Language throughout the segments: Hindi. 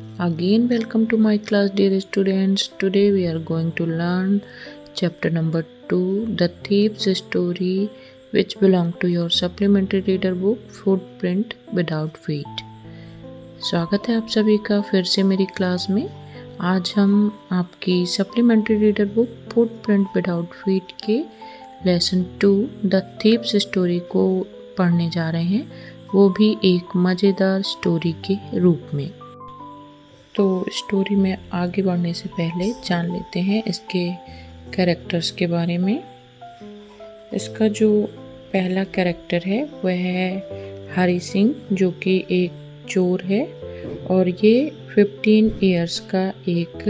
Again, welcome to my class, dear students. Today we are going to learn chapter number 2, The Thief's Story, which belong to your supplementary reader book, Footprint Without Feet. स्वागत है आप सभी का फिर से मेरी क्लास में। आज हम आपकी supplementary reader book footprint without feet के लेसन 2 द थीव्स स्टोरी को पढ़ने जा रहे हैं, वो भी एक मज़ेदार स्टोरी के रूप में। तो स्टोरी में आगे बढ़ने से पहले जान लेते हैं इसके कैरेक्टर्स के बारे में। इसका जो पहला कैरेक्टर है वह है हरी सिंह, जो कि एक चोर है और ये 15 इयर्स का एक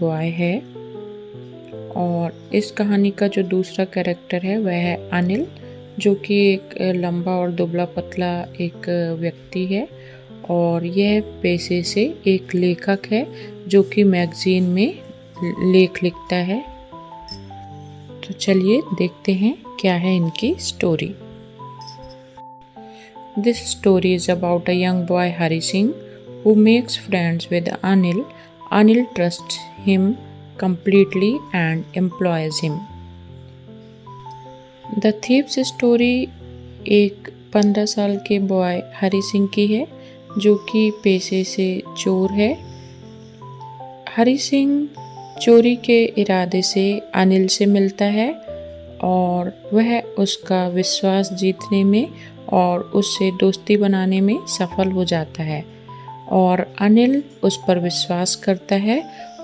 बॉय है। और इस कहानी का जो दूसरा कैरेक्टर है वह है अनिल, जो कि एक लंबा और दुबला पतला एक व्यक्ति है और यह पेशे से एक लेखक है जो कि मैगजीन में लेख लिखता है। तो चलिए देखते हैं क्या है इनकी story. This story is about a young boy Hari Singh who makes friends with Anil. Anil trusts him completely and employs him. The Thief's Story एक 15 साल के बॉय हरी सिंह की है जो कि पेशे से चोर है। हरी सिंह चोरी के इरादे से अनिल से मिलता है और वह उसका विश्वास जीतने में और उससे दोस्ती बनाने में सफल हो जाता है और अनिल उस पर विश्वास करता है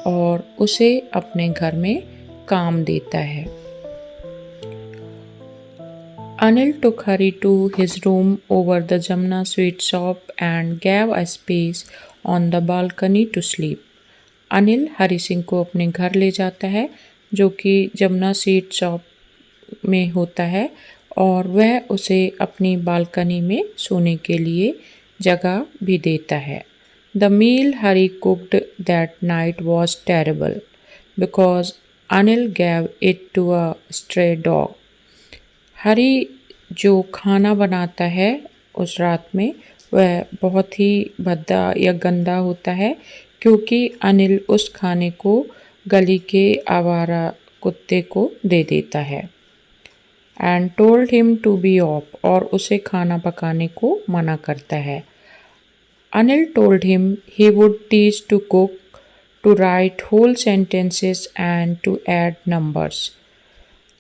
और उसे अपने घर में काम देता है। Anil took Hari to his room over the Jamna sweet shop and gave a space on the balcony to sleep. Anil Hari Singh को अपने घर ले जाता है जो कि जमुना स्वीट शॉप में होता है और वह उसे अपनी बालकनी में सोने के लिए जगह भी देता है। The meal Hari cooked that night was terrible because Anil gave it to a stray dog. हरी जो खाना बनाता है उस रात में वह बहुत ही भद्दा या गंदा होता है क्योंकि अनिल उस खाने को गली के आवारा कुत्ते को दे देता है। And told him to be off, और उसे खाना पकाने को मना करता है। Anil told him he would teach to cook, to write whole sentences and to add numbers.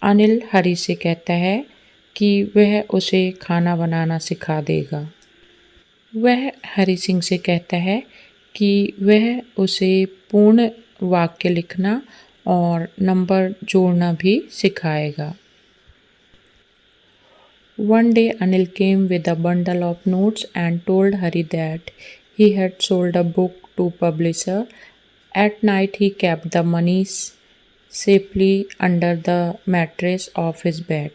Anil हरी से कहता है कि वह उसे खाना बनाना सिखा देगा। वह हरी सिंह से कहता है कि वह उसे पूर्ण वाक्य लिखना और नंबर जोड़ना भी सिखाएगा। One day Anil came with a bundle of notes and told Hari that he had sold a book to publisher. At night he kept the money safely under the mattress of his bed.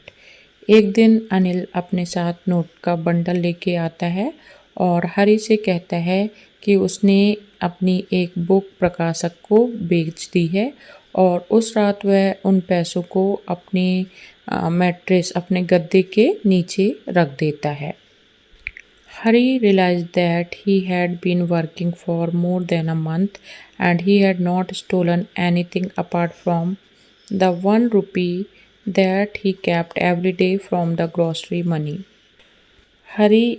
एक दिन अनिल अपने साथ नोट का बंडल लेके आता है और हरी से कहता है कि उसने अपनी एक बुक प्रकाशक को बेच दी है और उस रात वह उन पैसों को अपने मैट्रेस अपने गद्दे के नीचे रख देता है। Hari realized that he had been working for more than a month and he had not stolen anything apart from the 1 rupee that he kept every day from the grocery money. हरी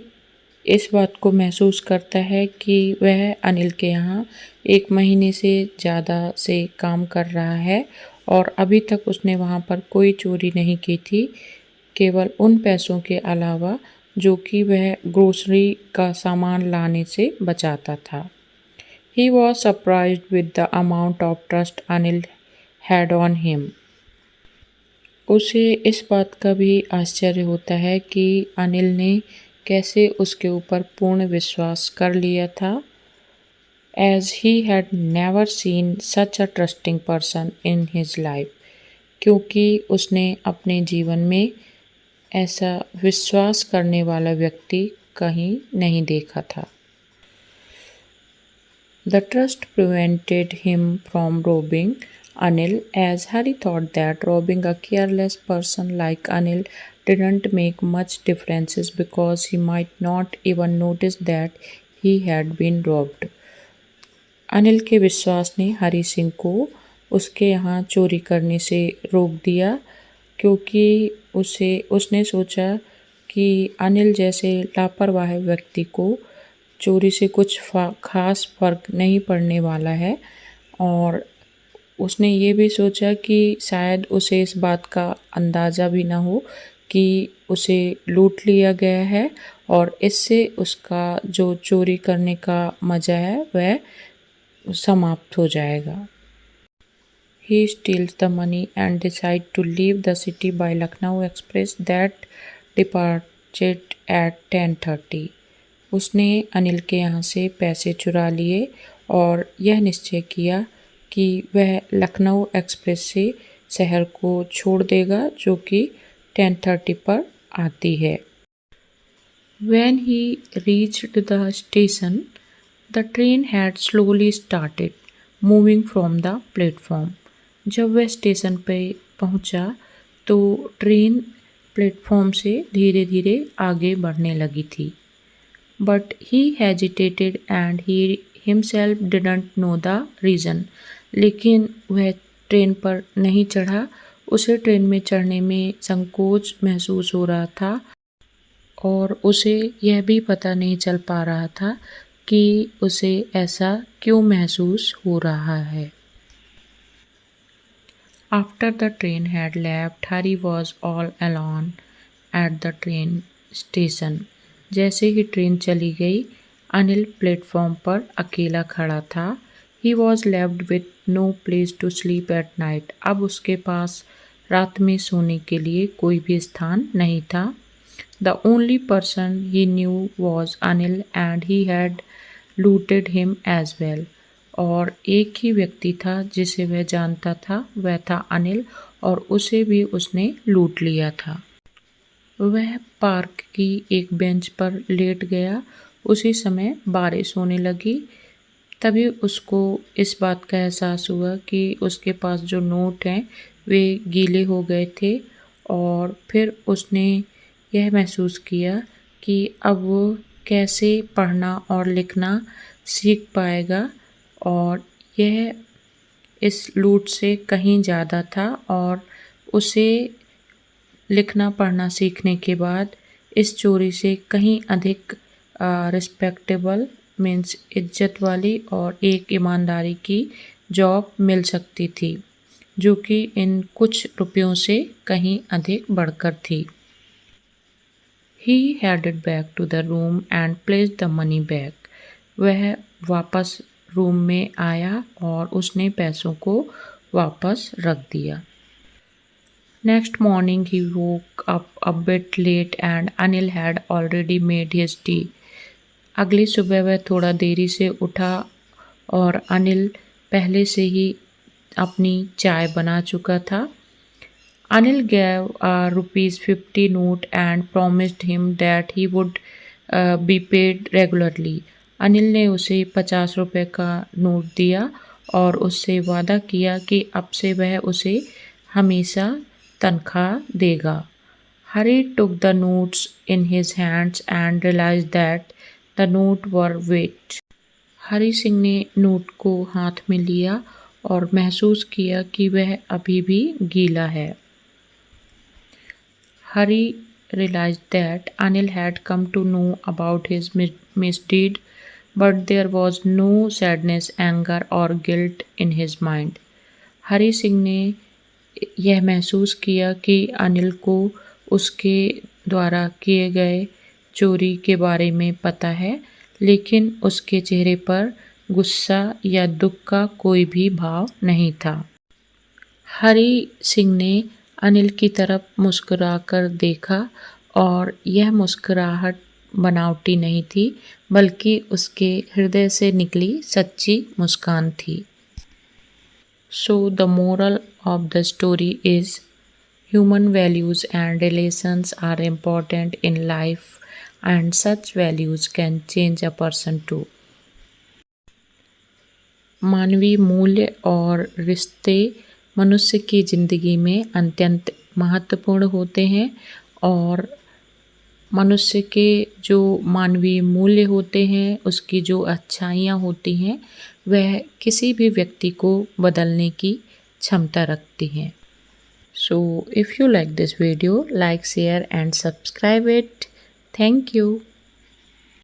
इस बात को महसूस करता है कि वह अनिल के यहाँ 1 महीने से ज़्यादा से काम कर रहा है और अभी तक उसने वहाँ पर कोई चोरी नहीं की थी, केवल उन पैसों के अलावा जो कि वह ग्रोसरी का सामान लाने से बचाता था। He was surprised with the amount of trust Anil had on him. उसे इस बात का भी आश्चर्य होता है कि अनिल ने कैसे उसके ऊपर पूर्ण विश्वास कर लिया था। As he had never seen such a trusting person in his life, क्योंकि उसने अपने जीवन में ऐसा विश्वास करने वाला व्यक्ति कहीं नहीं देखा था। The trust prevented him from robbing Anil, as Hari thought that robbing a careless person like Anil didn't make much differences because he might not even notice that he had been robbed. Anil के विश्वास ने हरी सिंह को उसके यहाँ चोरी करने से रोक दिया, क्योंकि उसने सोचा कि अनिल जैसे लापरवाह व्यक्ति को चोरी से कुछ खास फर्क नहीं पड़ने वाला है। और उसने ये भी सोचा कि शायद उसे इस बात का अंदाज़ा भी ना हो कि उसे लूट लिया गया है, और इससे उसका जो चोरी करने का मज़ा है वह समाप्त हो जाएगा। He steals the money and decides to leave the city by Lucknow Express that departed at 10:30. उसने अनिल के यहाँ से पैसे चुरा लिए और यह निश्चय किया कि वह लखनऊ एक्सप्रेस से शहर को छोड़ देगा, जो कि 10:30 पर आती है। When he reached the station, the train had slowly started moving from the platform. जब वह स्टेशन पे पहुंचा तो ट्रेन प्लेटफॉर्म से धीरे धीरे आगे बढ़ने लगी थी। But he hesitated and he himself didn't know the reason. लेकिन वह ट्रेन पर नहीं चढ़ा। उसे ट्रेन में चढ़ने में संकोच महसूस हो रहा था और उसे यह भी पता नहीं चल पा रहा था कि उसे ऐसा क्यों महसूस हो रहा है। After the train had left, Hari was all alone at the train station. जैसे ही ट्रेन चली गई, अनिल प्लेटफॉर्म पर अकेला खड़ा था। He was left with no place to sleep at night. अब उसके पास रात में सोने के लिए कोई भी स्थान नहीं था। The only person he knew was Anil and he had looted him as well. और एक ही व्यक्ति था जिसे वह जानता था, वह था अनिल, और उसे भी उसने लूट लिया था। वह पार्क की एक बेंच पर लेट गया। उसी समय बारिश होने लगी। तभी उसको इस बात का एहसास हुआ कि उसके पास जो नोट हैं वे गीले हो गए थे, और फिर उसने यह महसूस किया कि अब वो कैसे पढ़ना और लिखना सीख पाएगा, और यह इस लूट से कहीं ज़्यादा था। और उसे लिखना पढ़ना सीखने के बाद इस चोरी से कहीं अधिक रिस्पेक्टेबल मीन्स इज्जत वाली और एक ईमानदारी की जॉब मिल सकती थी, जो कि इन कुछ रुपयों से कहीं अधिक बढ़कर थी। He headed back to the room and placed the money back. वह वापस रूम में आया और उसने पैसों को वापस रख दिया। Next morning he woke up a bit late and Anil had already made his tea. अगली सुबह वह थोड़ा देरी से उठा और अनिल पहले से ही अपनी चाय बना चुका था। Anil gave a ₹50 note and promised him that he would be paid regularly. Anil ने उसे 50 रुपये का नोट दिया और उससे वादा किया कि अब से वह उसे हमेशा तनख्वाह देगा। Hari took the notes in his hands and realized that the note were wet. Hari Singh ने नोट को हाथ में लिया और महसूस किया कि वह अभी भी गीला है। Hari realized that Anil had come to know about his misdeed, but there was no sadness, anger or guilt in his mind. Hari Singh ने यह महसूस किया कि अनिल को उसके द्वारा किए गए चोरी के बारे में पता है, लेकिन उसके चेहरे पर गुस्सा या दुख का कोई भी भाव नहीं था। हरी सिंह ने अनिल की तरफ मुस्कुराकर देखा और यह मुस्कुराहट बनावटी नहीं थी, बल्कि उसके हृदय से निकली सच्ची मुस्कान थी। So the moral of the story is human values and relations are important in life and such values can change a person too. मानवीय मूल्य और रिश्ते मनुष्य की ज़िंदगी में अत्यंत महत्वपूर्ण होते हैं और मनुष्य के जो मानवीय मूल्य होते हैं, उसकी जो अच्छाइयाँ होती हैं, वह किसी भी व्यक्ति को बदलने की क्षमता रखती हैं। So if you like this video, like, share and subscribe it. Thank you.